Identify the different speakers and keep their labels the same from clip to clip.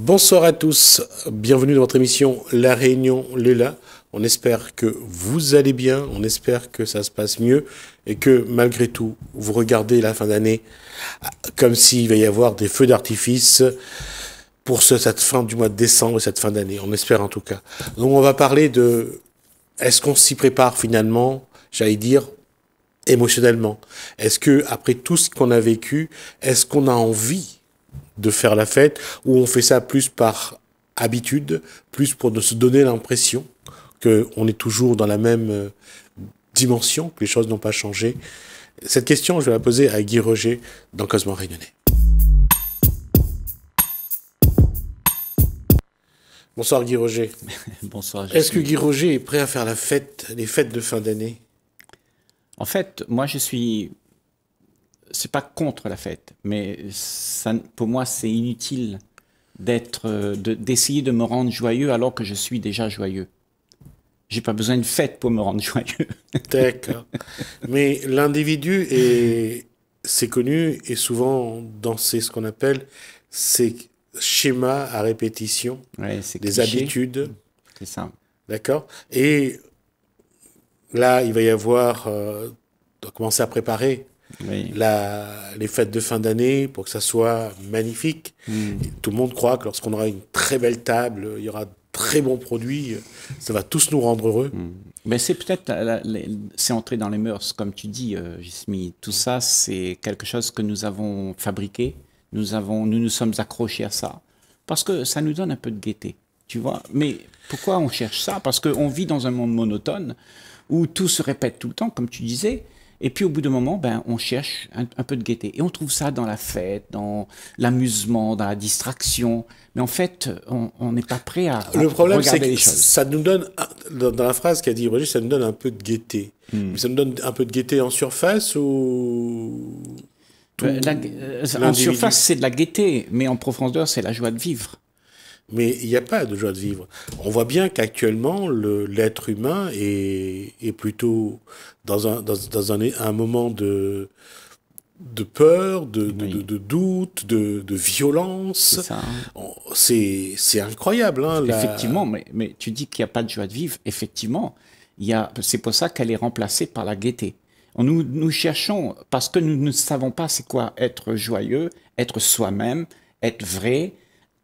Speaker 1: Bonsoir à tous, bienvenue dans votre émission La Réunion Léla. On espère que vous allez bien, on espère que ça se passe mieux et que malgré tout, vous regardez la fin d'année comme s'il va y avoir des feux d'artifice pour cette fin du mois de décembre et cette fin d'année. On espère en tout cas. Donc on va parler de est-ce qu'on s'y prépare finalement, j'allais dire émotionnellement. Est-ce que après tout ce qu'on a vécu, est-ce qu'on a envie de faire la fête, ou on fait ça plus par habitude, plus pour se donner l'impression qu'on est toujours dans la même dimension, que les choses n'ont pas changé. Cette question, je vais la poser à Guy Roger dans Cosmo Réunionnais. Bonsoir Guy Roger.
Speaker 2: Bonsoir.
Speaker 1: Est-ce que Guy Roger est prêt à faire la fête, les fêtes de fin d'année?
Speaker 2: En fait, moi, c'est pas contre la fête, mais ça, pour moi, c'est inutile d'essayer de me rendre joyeux alors que je suis déjà joyeux. J'ai pas besoin de fête pour me rendre joyeux.
Speaker 1: D'accord. Mais l'individu c'est connu, et souvent dans ce qu'on appelle ces schémas à répétition,
Speaker 2: Ouais, c'est
Speaker 1: des
Speaker 2: cliché.
Speaker 1: habitudes.
Speaker 2: C'est ça.
Speaker 1: D'accord. Et là, il va y avoir, on doit commencer à préparer
Speaker 2: Oui.
Speaker 1: les fêtes de fin d'année pour que ça soit magnifique. Et tout le monde croit que lorsqu'on aura une très belle table, il y aura de très bons produits, ça va tous nous rendre heureux.
Speaker 2: Mais c'est peut-être, c'est entré dans les mœurs, comme tu dis, Jismi. Tout ça, c'est quelque chose que nous avons fabriqué. Nous sommes accrochés à ça. Parce que ça nous donne un peu de gaieté, tu vois. Mais pourquoi on cherche ça? Parce qu'on vit dans un monde monotone où tout se répète tout le temps, comme tu disais. Et puis au bout d'un moment, ben, on cherche un peu de gaieté. Et on trouve ça dans la fête, dans l'amusement, dans la distraction. Mais en fait, on n'est pas prêt à
Speaker 1: Le problème, c'est
Speaker 2: regarder
Speaker 1: que
Speaker 2: les choses.
Speaker 1: ça nous donne, dans la phrase qu'a dit Roger, ça nous donne un peu de gaieté. Mais ça nous donne un peu de gaieté en surface ou tout
Speaker 2: En
Speaker 1: l'individu?
Speaker 2: surface, c'est de la gaieté, mais en profondeur, c'est la joie de vivre.
Speaker 1: Mais il n'y a pas de joie de vivre. On voit bien qu'actuellement, l'être humain est plutôt dans un moment de peur,
Speaker 2: Oui.
Speaker 1: de doute, de violence.
Speaker 2: C'est ça.
Speaker 1: C'est incroyable. Hein,
Speaker 2: Effectivement, mais tu dis qu'il n'y a pas de joie de vivre. Effectivement, c'est pour ça qu'elle est remplacée par la gaieté. Nous cherchons, parce que nous ne savons pas c'est quoi être joyeux, être soi-même, être vrai,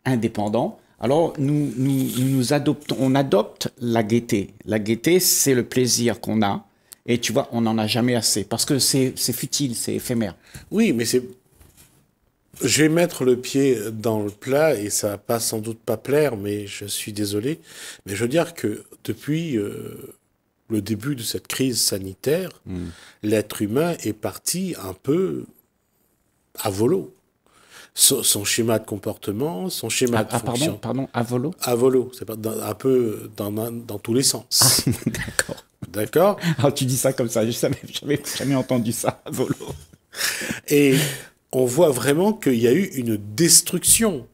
Speaker 2: indépendant. Alors, on adopte la gaieté. La gaieté, c'est le plaisir qu'on a. Et tu vois, on n'en a jamais assez. Parce que c'est futile, c'est éphémère.
Speaker 1: Oui, mais je vais mettre le pied dans le plat et ça va pas sans doute pas plaire, mais je suis désolé. Mais je veux dire que depuis le début de cette crise sanitaire, l'être humain est parti un peu à volo. Son schéma de comportement, son schéma de fonction.
Speaker 2: Pardon, à volo?
Speaker 1: À volo, c'est pas un peu dans tous les sens.
Speaker 2: D'accord.
Speaker 1: D'accord?
Speaker 2: Alors, tu dis ça comme ça, j'avais jamais entendu ça, à volo.
Speaker 1: Et on voit vraiment qu'il y a eu une destruction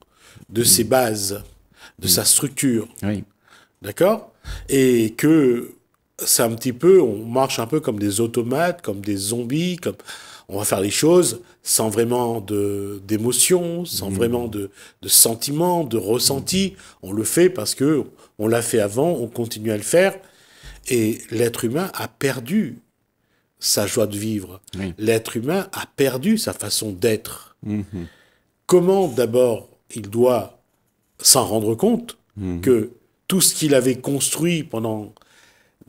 Speaker 1: de ses bases, de sa structure.
Speaker 2: Oui.
Speaker 1: D'accord? Et que c'est un petit peu, on marche un peu comme des automates, comme des zombies, comme on va faire les choses sans vraiment d'émotion, sans vraiment de sentiments, de ressenti. On le fait parce que on l'a fait avant, on continue à le faire. Et l'être humain a perdu sa joie de vivre.
Speaker 2: Oui.
Speaker 1: L'être humain a perdu sa façon d'être. Comment d'abord il doit s'en rendre compte que tout ce qu'il avait construit pendant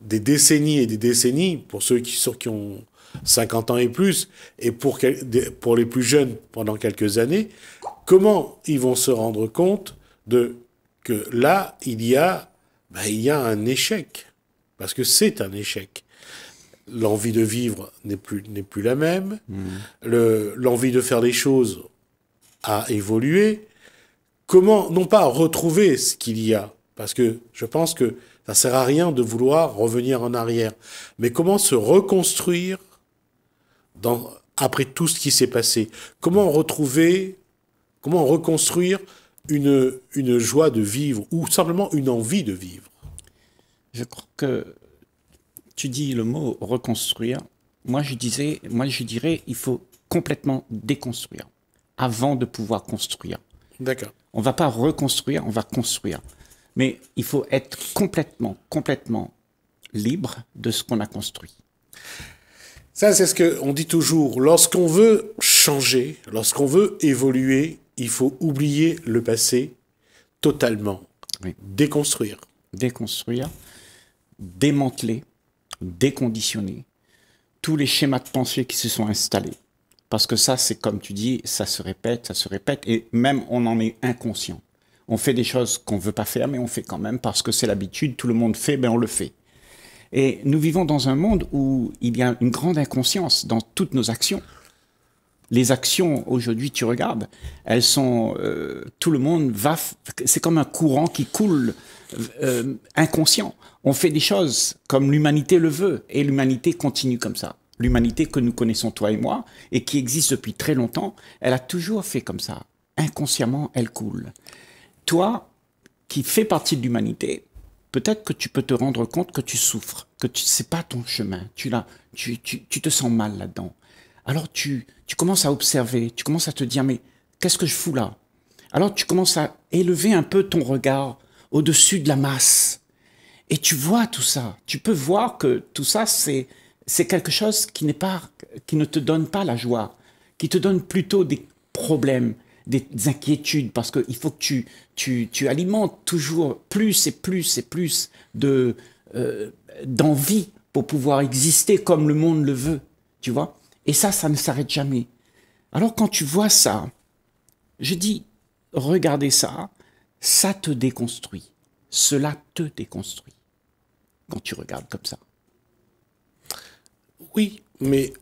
Speaker 1: des décennies et des décennies, pour ceux qui ont 50 ans et plus, et pour les plus jeunes pendant quelques années, comment ils vont se rendre compte que là, il y a un échec. Parce que c'est un échec. L'envie de vivre n'est plus la même. L'envie de faire les choses a évolué. Comment, non pas retrouver ce qu'il y a, parce que je pense que ça sert à rien de vouloir revenir en arrière, mais comment se reconstruire après tout ce qui s'est passé? Comment reconstruire une joie de vivre, ou simplement une envie de vivre?
Speaker 2: Je crois que tu dis le mot reconstruire. Moi, je dirais, il faut complètement déconstruire avant de pouvoir construire.
Speaker 1: D'accord.
Speaker 2: On ne va pas reconstruire, on va construire. Mais il faut être complètement libre de ce qu'on a construit.
Speaker 1: Ça, c'est ce qu'on dit toujours. Lorsqu'on veut changer, lorsqu'on veut évoluer, il faut oublier le passé totalement.
Speaker 2: Oui.
Speaker 1: Déconstruire.
Speaker 2: Déconstruire, démanteler, déconditionner tous les schémas de pensée qui se sont installés. Parce que ça, c'est comme tu dis, ça se répète, et même on en est inconscient. On fait des choses qu'on ne veut pas faire, mais on fait quand même parce que c'est l'habitude, tout le monde fait, ben on le fait. Et nous vivons dans un monde où il y a une grande inconscience dans toutes nos actions. Les actions, aujourd'hui, tu regardes, elles sont... tout le monde va... C'est comme un courant qui coule inconscient. On fait des choses comme l'humanité le veut, et l'humanité continue comme ça. L'humanité que nous connaissons, toi et moi, et qui existe depuis très longtemps, elle a toujours fait comme ça. Inconsciemment, elle coule. Toi, qui fais partie de l'humanité, peut-être que tu peux te rendre compte que tu souffres, que c'est pas ton chemin. Tu te sens mal là-dedans. Alors tu commences à observer, tu commences à te dire, mais qu'est-ce que je fous là? Alors tu commences à élever un peu ton regard au-dessus de la masse. Et tu vois tout ça. Tu peux voir que tout ça, c'est quelque chose qui ne te donne pas la joie, qui te donne plutôt des problèmes, des inquiétudes, parce qu'il faut que tu alimentes toujours plus et plus et plus d'envie pour pouvoir exister comme le monde le veut, tu vois. Et ça ne s'arrête jamais. Alors quand tu vois ça, je dis, regardez ça, ça te déconstruit. Cela te déconstruit quand tu regardes comme ça.
Speaker 1: Oui, mais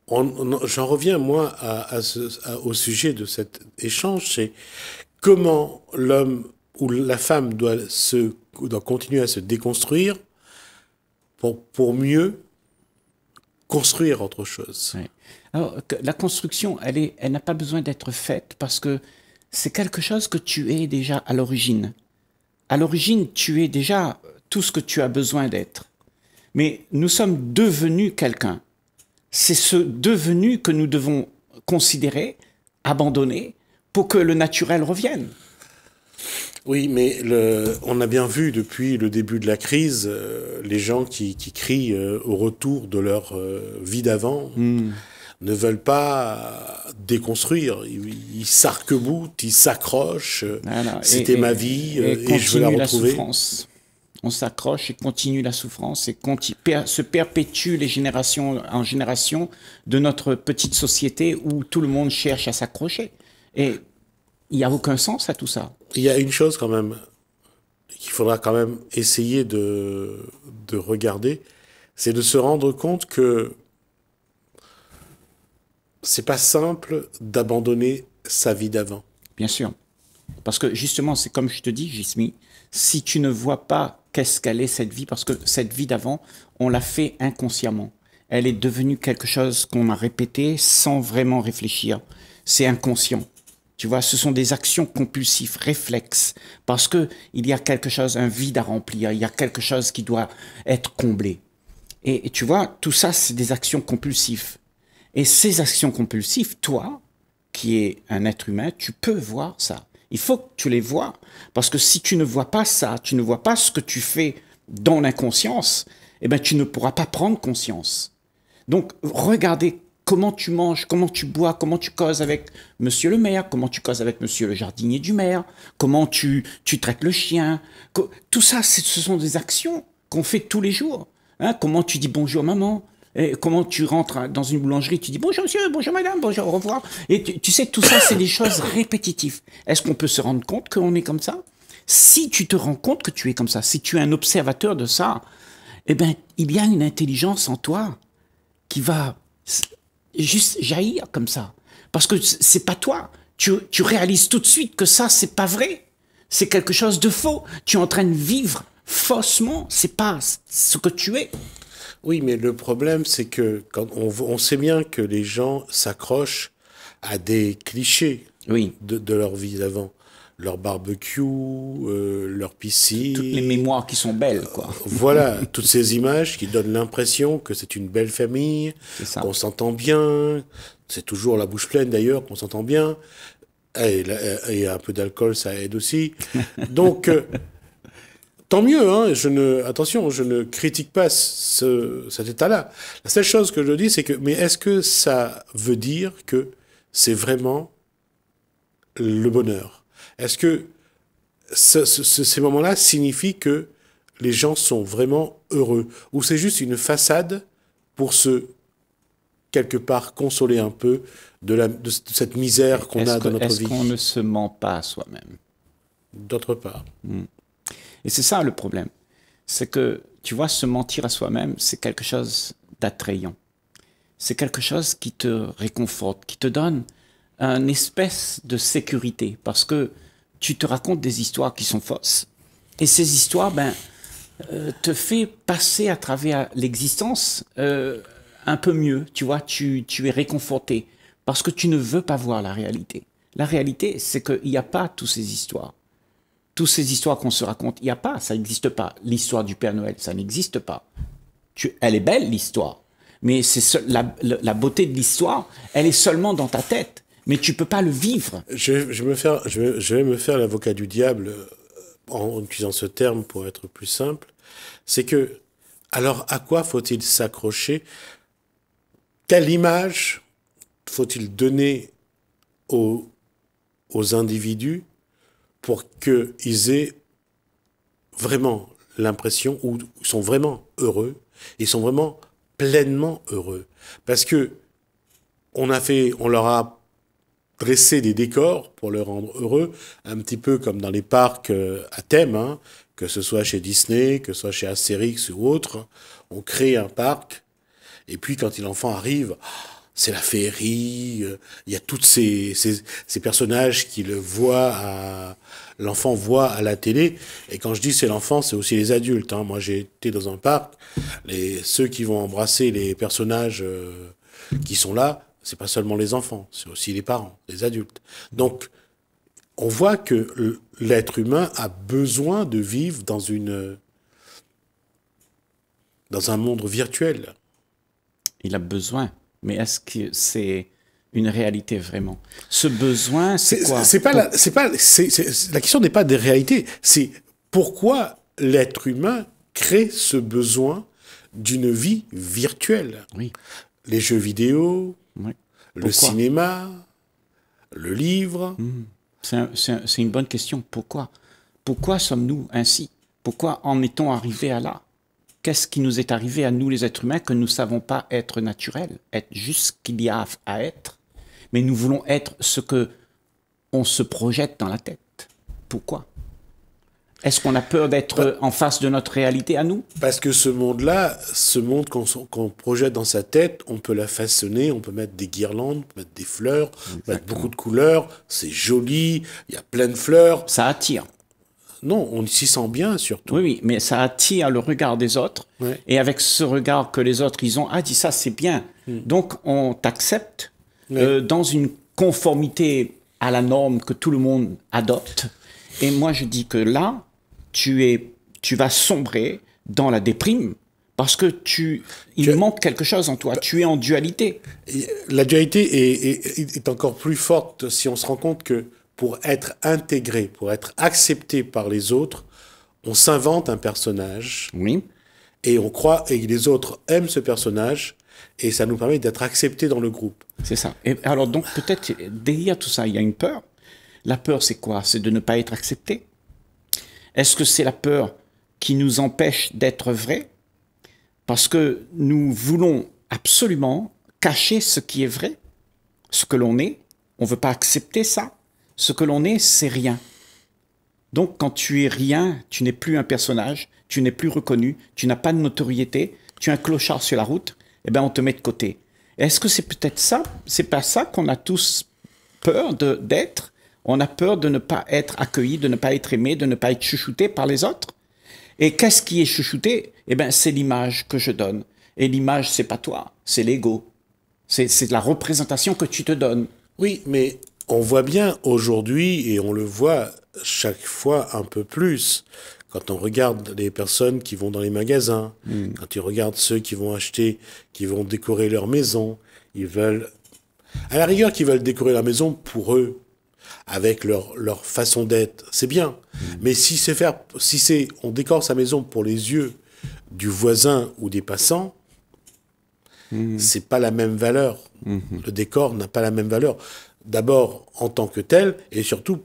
Speaker 1: j'en reviens, moi, au sujet de cet échange, c'est comment l'homme ou la femme doit continuer à se déconstruire pour mieux construire autre chose.
Speaker 2: Oui. Alors, la construction, elle n'a pas besoin d'être faite parce que c'est quelque chose que tu es déjà à l'origine. À l'origine, tu es déjà tout ce que tu as besoin d'être. Mais nous sommes devenus quelqu'un. C'est ce devenu que nous devons considérer, abandonner, pour que le naturel revienne.
Speaker 1: Oui, mais on a bien vu depuis le début de la crise, les gens qui crient au retour de leur vie d'avant ne veulent pas déconstruire. Ils s'arc-boutent, ils s'accrochent. Voilà. C'était ma vie et je veux la retrouver.
Speaker 2: On s'accroche et continue la souffrance et se perpétue les générations en génération de notre petite société où tout le monde cherche à s'accrocher. Et il n'y a aucun sens à tout ça.
Speaker 1: Il y a une chose quand même qu'il faudra quand même essayer de regarder, c'est de se rendre compte que c'est pas simple d'abandonner sa vie d'avant.
Speaker 2: Bien sûr. Parce que justement, c'est comme je te dis, Jismi, si tu ne vois pas qu'est-ce qu'elle est cette vie, parce que cette vie d'avant, on l'a fait inconsciemment. Elle est devenue quelque chose qu'on a répété sans vraiment réfléchir. C'est inconscient. Tu vois, ce sont des actions compulsives, réflexes, parce que il y a quelque chose, un vide à remplir, il y a quelque chose qui doit être comblé. Et tu vois, tout ça, c'est des actions compulsives. Et ces actions compulsives, toi, qui es un être humain, tu peux voir ça. Il faut que tu les vois, parce que si tu ne vois pas ça, tu ne vois pas ce que tu fais dans l'inconscience, eh ben tu ne pourras pas prendre conscience. Donc, regardez comment tu manges, comment tu bois, comment tu causes avec monsieur le maire, comment tu causes avec monsieur le jardinier du maire, comment tu traites le chien. Tout ça, ce sont des actions qu'on fait tous les jours. Hein, comment tu dis bonjour maman, et comment tu rentres dans une boulangerie, tu dis bonjour monsieur, bonjour madame, bonjour, au revoir. Et tu sais, tout ça, c'est des choses répétitives. Est-ce qu'on peut se rendre compte qu'on est comme ça? Si tu te rends compte que tu es comme ça, si tu es un observateur de ça, eh ben, il y a une intelligence en toi qui va juste jaillir comme ça. Parce que c'est pas toi. Tu réalises tout de suite que ça, c'est pas vrai. C'est quelque chose de faux. Tu es en train de vivre faussement. C'est pas ce que tu es.
Speaker 1: Oui, mais le problème, c'est que quand on sait bien que les gens s'accrochent à des clichés de leur vie d'avant. Leur barbecue, leur piscine.
Speaker 2: Toutes les mémoires qui sont belles, quoi.
Speaker 1: Voilà, toutes ces images qui donnent l'impression que c'est une belle famille, qu'on s'entend bien. C'est toujours la bouche pleine, d'ailleurs, qu'on s'entend bien. Et un peu d'alcool, ça aide aussi. Donc, tant mieux, hein, attention, je ne critique pas cet état-là. La seule chose que je dis, c'est que, mais est-ce que ça veut dire que c'est vraiment le bonheur? Est-ce que ces moments-là signifient que les gens sont vraiment heureux? Ou c'est juste une façade pour se, quelque part, consoler un peu de cette misère qu'on a dans notre vie?
Speaker 2: Est-ce qu'on ne se ment pas à soi-même?
Speaker 1: D'autre part.
Speaker 2: Et c'est ça le problème. C'est que, tu vois, se mentir à soi-même, c'est quelque chose d'attrayant. C'est quelque chose qui te réconforte, qui te donne une espèce de sécurité. Parce que tu te racontes des histoires qui sont fausses. Et ces histoires, te fait passer à travers l'existence un peu mieux. Tu vois, tu es réconforté. Parce que tu ne veux pas voir la réalité. La réalité, c'est qu'il n'y a pas toutes ces histoires. Toutes ces histoires qu'on se raconte, il n'y a pas, ça n'existe pas. L'histoire du Père Noël, ça n'existe pas. Elle est belle, l'histoire. Mais la beauté de l'histoire, elle est seulement dans ta tête. Mais tu ne peux pas le vivre.
Speaker 1: Je vais me faire l'avocat du diable en utilisant ce terme pour être plus simple. C'est que, alors à quoi faut-il s'accrocher? Quelle image faut-il donner aux individus pour qu'ils aient vraiment l'impression, ou sont vraiment heureux, et sont vraiment pleinement heureux? Parce que on leur a dressé des décors pour les rendre heureux, un petit peu comme dans les parcs à thème, hein, que ce soit chez Disney, que ce soit chez Astérix ou autre. On crée un parc, et puis quand l'enfant arrive, c'est la féerie, il y a tous ces personnages l'enfant voit à la télé. Et quand je dis c'est l'enfant, c'est aussi les adultes, hein. Moi, j'ai été dans un parc, ceux qui vont embrasser les personnages qui sont là, c'est pas seulement les enfants, c'est aussi les parents, les adultes. Donc, on voit que l'être humain a besoin de vivre dans un monde virtuel.
Speaker 2: Il a besoin. Mais est-ce que c'est une réalité vraiment? Ce besoin, c'est quoi?
Speaker 1: La question n'est pas des réalités. C'est pourquoi l'être humain crée ce besoin d'une vie virtuelle.
Speaker 2: Oui.
Speaker 1: Les jeux vidéo,
Speaker 2: Oui.
Speaker 1: le cinéma, le livre.
Speaker 2: C'est une bonne question. Pourquoi? Pourquoi sommes-nous ainsi? Pourquoi en est-on arrivé à là? Qu'est-ce qui nous est arrivé à nous, les êtres humains, que nous ne savons pas être naturels, être juste ce qu'il y a à être, mais nous voulons être ce que on se projette dans la tête? Pourquoi? Est-ce qu'on a peur d'être en face de notre réalité à nous?
Speaker 1: Parce que ce monde-là, ce monde qu'on projette dans sa tête, on peut la façonner, on peut mettre des guirlandes, on peut mettre des fleurs, mettre beaucoup de couleurs, c'est joli, il y a plein de fleurs.
Speaker 2: Ça attire.
Speaker 1: Non, on s'y sent bien surtout.
Speaker 2: Oui, oui, mais ça attire le regard des autres.
Speaker 1: Ouais.
Speaker 2: Et avec ce regard que les autres, ils ont, dit ça, c'est bien. Donc, on t'accepte dans une conformité à la norme que tout le monde adopte. Et moi, je dis que là, tu vas sombrer dans la déprime parce que il manque quelque chose en toi. Tu es en dualité.
Speaker 1: La dualité est encore plus forte si on se rend compte que pour être intégré, pour être accepté par les autres, on s'invente un personnage.
Speaker 2: Oui.
Speaker 1: Et on croit, et les autres aiment ce personnage, et ça nous permet d'être acceptés dans le groupe.
Speaker 2: C'est ça. Et alors donc peut-être derrière tout ça, il y a une peur. La peur, c'est quoi? C'est de ne pas être accepté. Est-ce que c'est la peur qui nous empêche d'être vrais? Parce que nous voulons absolument cacher ce qui est vrai, ce que l'on est. On ne veut pas accepter ça. Ce que l'on est, c'est rien. Donc, quand tu es rien, tu n'es plus un personnage, tu n'es plus reconnu, tu n'as pas de notoriété, tu es un clochard sur la route, eh bien, on te met de côté. Est-ce que c'est peut-être ça? C'est pas ça qu'on a tous peur d'être? On a peur de ne pas être accueilli, de ne pas être aimé, de ne pas être chouchouté par les autres. Et qu'est-ce qui est chouchouté? Eh bien, c'est l'image que je donne. Et l'image, c'est pas toi, c'est l'ego. C'est la représentation que tu te donnes.
Speaker 1: Oui, mais on voit bien aujourd'hui, et on le voit chaque fois un peu plus, quand on regarde les personnes qui vont dans les magasins, quand tu regardes ceux qui vont acheter, qui vont décorer leur maison, ils veulent, à la rigueur, qui veulent décorer leur maison pour eux. avec leur façon d'être, c'est bien. Mais si on décore sa maison pour les yeux du voisin ou des passants, c'est pas la même valeur. Le décor n'a pas la même valeur. D'abord en tant que tel, et surtout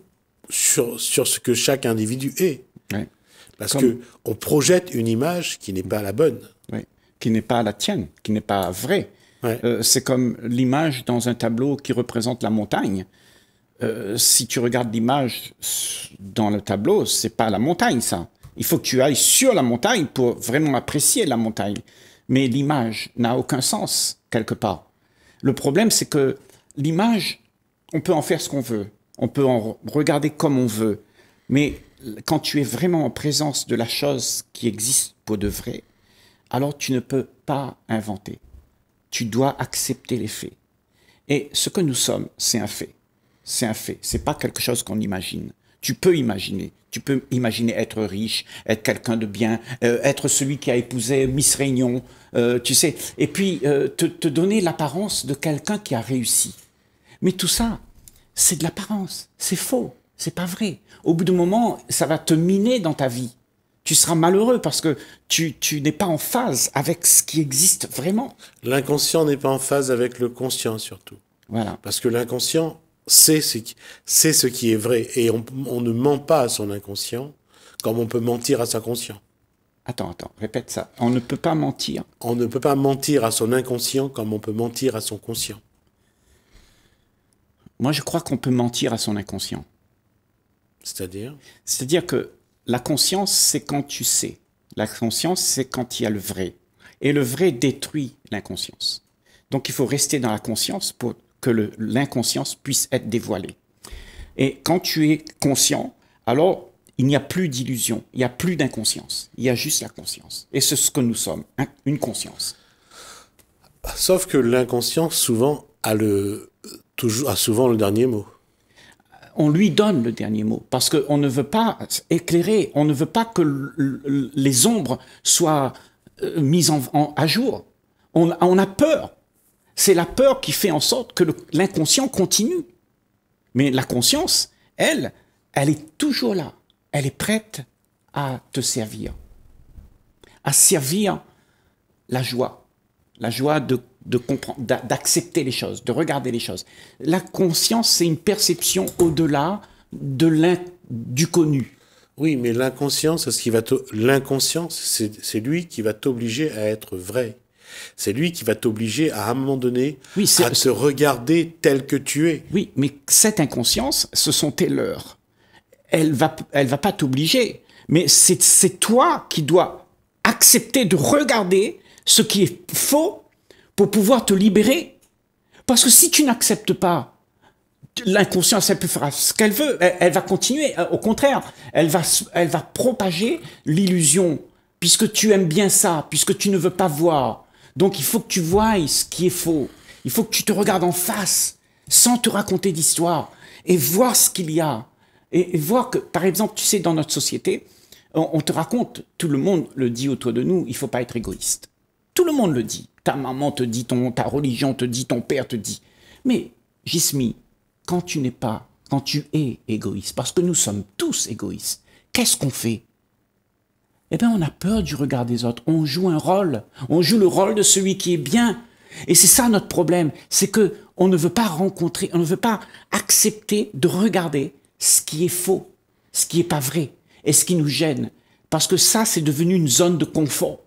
Speaker 1: sur ce que chaque individu est.
Speaker 2: Ouais.
Speaker 1: Parce que on projette une image qui n'est pas la bonne.
Speaker 2: Oui. Qui n'est pas la tienne, qui n'est pas vraie.
Speaker 1: Ouais.
Speaker 2: C'est comme l'image dans un tableau qui représente la montagne. Si tu regardes l'image dans le tableau, c'est pas la montagne, ça. Il faut que tu ailles sur la montagne pour vraiment apprécier la montagne. Mais l'image n'a aucun sens, quelque part. Le problème, c'est que l'image, on peut en faire ce qu'on veut. On peut en regarder comme on veut. Mais quand tu es vraiment en présence de la chose qui existe pour de vrai, alors tu ne peux pas inventer. Tu dois accepter les faits. Et ce que nous sommes, c'est un fait. C'est un fait. C'est pas quelque chose qu'on imagine. Tu peux imaginer. Tu peux imaginer être riche, être quelqu'un de bien, être celui qui a épousé Miss Réunion, tu sais. Et puis te donner l'apparence de quelqu'un qui a réussi. Mais tout ça, c'est de l'apparence. C'est faux. C'est pas vrai. Au bout d'un moment, ça va te miner dans ta vie. Tu seras malheureux parce que tu n'es pas en phase avec ce qui existe vraiment.
Speaker 1: L'inconscient n'est pas en phase avec le conscient, surtout.
Speaker 2: Voilà.
Speaker 1: Parce que l'inconscient c'est ce qui est vrai. Et on ne ment pas à son inconscient comme on peut mentir à son conscient.
Speaker 2: Attends, répète ça. On ne peut pas mentir.
Speaker 1: On ne peut pas mentir à son inconscient comme on peut mentir à son conscient.
Speaker 2: Moi, je crois qu'on peut mentir à son inconscient.
Speaker 1: C'est-à-dire ?
Speaker 2: C'est-à-dire que la conscience, c'est quand tu sais. La conscience, c'est quand il y a le vrai. Et le vrai détruit l'inconscience. Donc, il faut rester dans la conscience pour que l'inconscience puisse être dévoilée. Et quand tu es conscient, alors il n'y a plus d'illusion, il n'y a plus d'inconscience. Il y a juste la conscience. Et c'est ce que nous sommes, une conscience.
Speaker 1: Sauf que l'inconscient, souvent, a souvent le dernier mot.
Speaker 2: On lui donne le dernier mot, parce qu'on ne veut pas éclairer, on ne veut pas que les ombres soient mises à jour. On a peur. C'est la peur qui fait en sorte que l'inconscient continue. Mais la conscience, elle est toujours là. Elle est prête à te servir. À servir la joie de comprendre, d'accepter les choses, de regarder les choses. La conscience, c'est une perception au-delà du connu.
Speaker 1: Oui, mais l'inconscience, c'est lui qui va t'obliger à être vrai. C'est lui qui va t'obliger à un moment donné à te regarder tel que tu es.
Speaker 2: Oui, mais cette inconscience, ce sont tes leurs. Elle va pas t'obliger, mais c'est toi qui dois accepter de regarder ce qui est faux pour pouvoir te libérer. Parce que si tu n'acceptes pas, l'inconscience, elle peut faire ce qu'elle veut, elle va continuer. Au contraire, elle va propager l'illusion, puisque tu aimes bien ça, puisque tu ne veux pas voir. Donc il faut que tu voies ce qui est faux. Il faut que tu te regardes en face, sans te raconter d'histoire, et voir ce qu'il y a. Et voir que, par exemple, tu sais, dans notre société, on te raconte, tout le monde le dit autour de nous, il ne faut pas être égoïste. Tout le monde le dit. Ta maman te dit, ta religion te dit, ton père te dit. Mais, Jismi, quand tu es égoïste, parce que nous sommes tous égoïstes, qu'est-ce qu'on fait? Eh bien, on a peur du regard des autres. On joue un rôle. On joue le rôle de celui qui est bien. Et c'est ça notre problème. C'est que on ne veut pas rencontrer, on ne veut pas accepter de regarder ce qui est faux, ce qui n'est pas vrai, et ce qui nous gêne. Parce que ça, c'est devenu une zone de confort.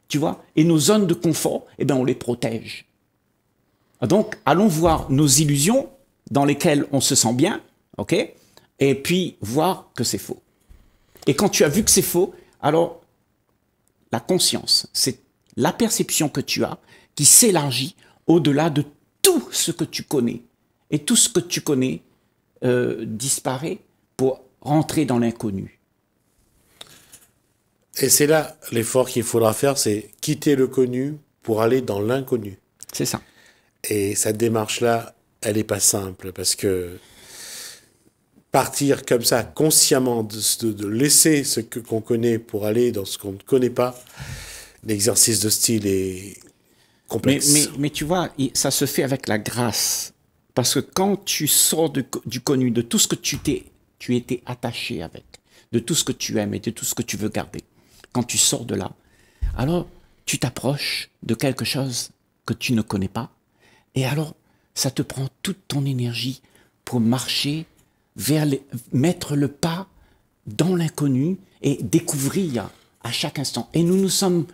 Speaker 2: Tu vois? Et nos zones de confort, eh bien, on les protège. Donc, allons voir nos illusions dans lesquelles on se sent bien, ok? Et puis, voir que c'est faux. Et quand tu as vu que c'est faux, alors, la conscience, c'est la perception que tu as qui s'élargit au-delà de tout ce que tu connais. Et tout ce que tu connais disparaît pour rentrer dans l'inconnu.
Speaker 1: Et c'est là l'effort qu'il faudra faire, c'est quitter le connu pour aller dans l'inconnu.
Speaker 2: C'est ça.
Speaker 1: Et cette démarche-là, elle n'est pas simple, parce que partir comme ça, consciemment, de laisser ce qu'on connaît pour aller dans ce qu'on ne connaît pas, l'exercice de style est complexe.
Speaker 2: Mais tu vois, ça se fait avec la grâce Parce que quand tu sors du connu, de tout ce que tu étais attaché avec, de tout ce que tu aimes et de tout ce que tu veux garder, quand tu sors de là, alors tu t'approches de quelque chose que tu ne connais pas, et alors ça te prend toute ton énergie pour marcher mettre le pas dans l'inconnu et découvrir à chaque instant. Et nous sommes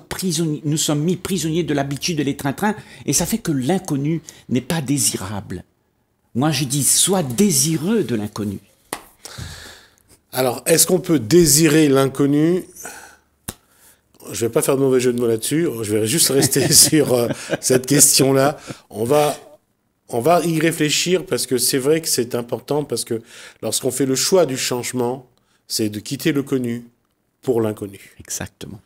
Speaker 2: prisonniers, nous sommes mis prisonniers de l'habitude de l'étreint-train, et ça fait que l'inconnu n'est pas désirable. Moi, je dis, sois désireux de l'inconnu.
Speaker 1: Alors, est-ce qu'on peut désirer l'inconnu? Je vais pas faire de mauvais jeu de mots là-dessus. Je vais juste rester sur cette question-là. On va y réfléchir parce que c'est vrai que c'est important, parce que lorsqu'on fait le choix du changement, c'est de quitter le connu pour l'inconnu.
Speaker 2: Exactement.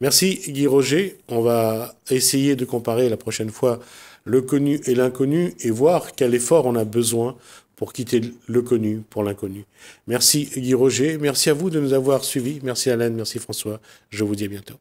Speaker 1: Merci Guy Roger. On va essayer de comparer la prochaine fois le connu et l'inconnu et voir quel effort on a besoin pour quitter le connu pour l'inconnu. Merci Guy Roger. Merci à vous de nous avoir suivis. Merci Alain, merci François. Je vous dis à bientôt.